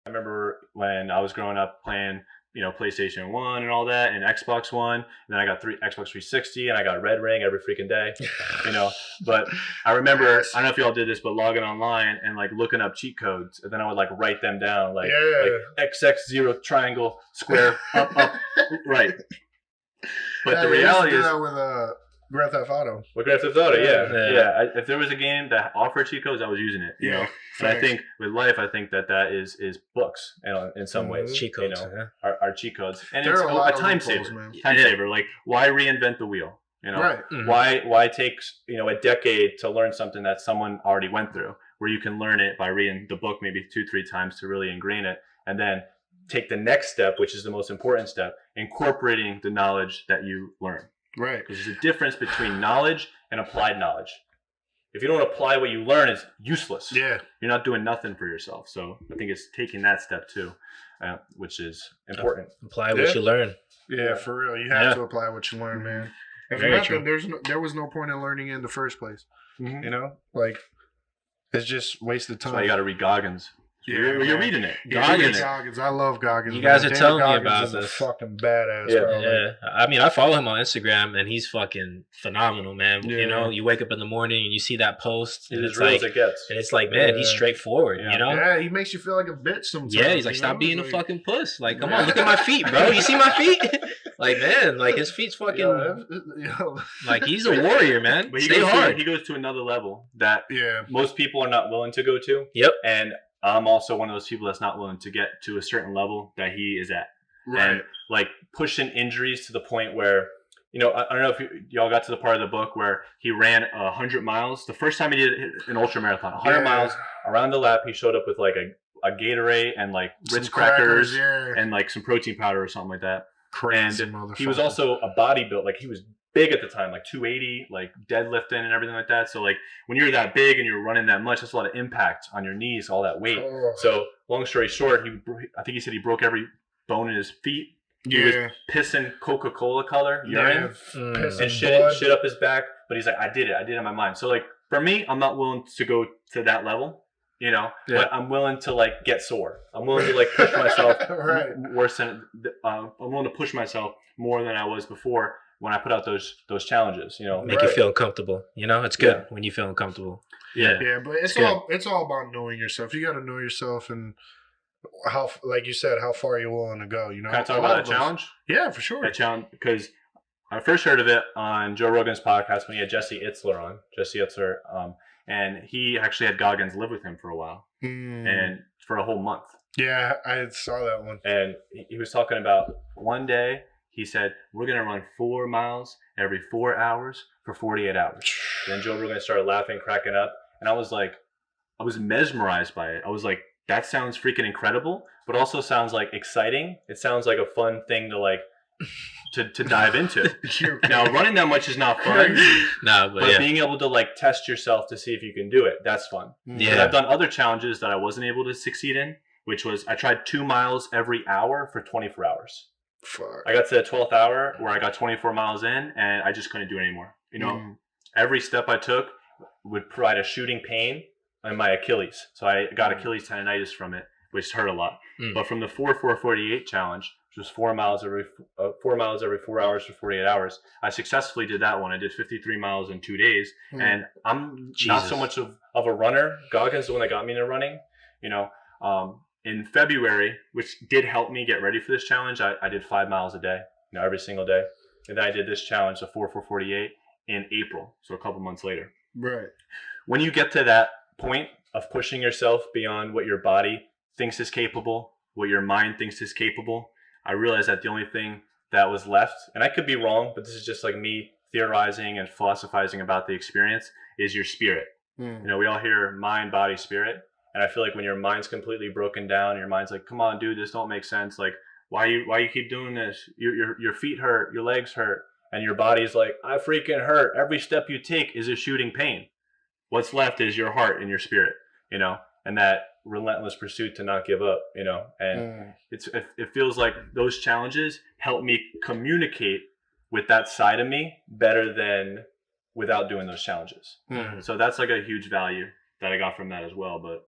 I remember when I was growing up playing, PlayStation 1 and all that, and Xbox One. And then I got Xbox 360, and I got Red Ring every freaking day, you know. But I remember, I don't know if y'all did this, but logging online and like looking up cheat codes, and then I would like write them down, like XX0 triangle square up right. But the reality is that with Grand Theft Auto. With Grand Theft Auto, yeah. If there was a game that offered cheat codes, I was using it. You know, and I think with life, I think that is books, in some ways. Cheat codes, are cheat codes, and it's a time saver. Man. Time saver. Like, why reinvent the wheel? You know, why take a decade to learn something that someone already went through, where you can learn it by reading the book maybe 2-3 times to really ingrain it, and then take the next step, which is the most important step, incorporating the knowledge that you learn. Right. Because there's a difference between knowledge and applied knowledge. If you don't apply what you learn, it's useless. Yeah. You're not doing nothing for yourself. So I think it's taking that step too, which is important. Apply what you learn. Yeah, for real. You have to apply what you learn, man. If nothing, there was no point in learning in the first place. You know? Like, it's just wasted time. That's why you got to read Goggins. Yeah, you're reading it. Goggins. I love Goggins. You guys are telling me about this. Fucking badass, bro. Yeah. I mean, I follow him on Instagram, and he's fucking phenomenal, man. Yeah. You know, you wake up in the morning and you see that post, and it's like, man, he's straightforward. You know? Yeah, he makes you feel like a bitch sometimes. Yeah, he's like, stop being a fucking puss. Like, come on, look at my feet, bro. You see my feet? Like, man, like his feet's fucking. Like, he's a warrior, man. But Stay hard. He goes to another level that most people are not willing to go to. Yep. And I'm also one of those people that's not willing to get to a certain level that he is at. Right. And like pushing injuries to the point where, I don't know if y'all got to the part of the book where he ran 100 miles. The first time he did an ultra marathon, 100 miles around the lap, he showed up with like a Gatorade and like Ritz crackers and like some protein powder or something like that. Crazy and he was also a bodybuilder. Like he was big at the time, like 280, like deadlifting and everything like that. So like when you're that big and you're running that much, that's a lot of impact on your knees, all that weight. So long story short, I think he said he broke every bone in his feet. He was pissing Coca-Cola color urine and shit up his back. But he's like, I did it in my mind. So like for me, I'm not willing to go to that level. But I'm willing to like get sore. I'm willing to like push myself worse than I'm willing to push myself more than I was before when I put out those challenges. Make you feel uncomfortable. It's good when you feel uncomfortable. Yeah, but it's all about knowing yourself. You got to know yourself and how, like you said, how far you're willing to go. Can I talk about that challenge? Yeah, for sure. That challenge, because I first heard of it on Joe Rogan's podcast when he had Jesse Itzler on. And he actually had Goggins live with him for a while, and for a whole month. Yeah, I saw that one. And he was talking about one day, he said, we're going to run 4 miles every 4 hours for 48 hours. Then Joe Rogan started laughing, cracking up. And I was mesmerized by it. I was like, that sounds freaking incredible, but also sounds like exciting. It sounds like a fun thing to like, to dive into. Now running that much is not fun. But being able to like test yourself to see if you can do it, that's fun. Yeah. I've done other challenges that I wasn't able to succeed in, which was I tried 2 miles every hour for 24 hours. Fuck. I got to the 12th hour where I got 24 miles in and I just couldn't do it anymore. Every step I took would provide a shooting pain in my Achilles. So I got Achilles tendonitis from it, which hurt a lot. But from the 4-4-48 challenge, which was 4 miles every 4 hours for 48 hours, I successfully did that one. I did 53 miles in 2 days. And I'm not so much of a runner. Goggins is the one that got me into running. In February, which did help me get ready for this challenge, I did 5 miles a day, every single day. And then I did this challenge, the 4-4-48, in April, so a couple months later. Right. When you get to that point of pushing yourself beyond what your body thinks is capable, what your mind thinks is capable, I realized that the only thing that was left, and I could be wrong, but this is just like me theorizing and philosophizing about the experience, is your spirit. We all hear mind, body, spirit. And I feel like when your mind's completely broken down, your mind's like, come on, dude, this don't make sense. Like, why you keep doing this? Your feet hurt, your legs hurt. And your body's like, I freaking hurt. Every step you take is a shooting pain. What's left is your heart and your spirit, and that relentless pursuit to not give up, and it feels like those challenges help me communicate with that side of me better than without doing those challenges. So that's like a huge value that I got from that as well. But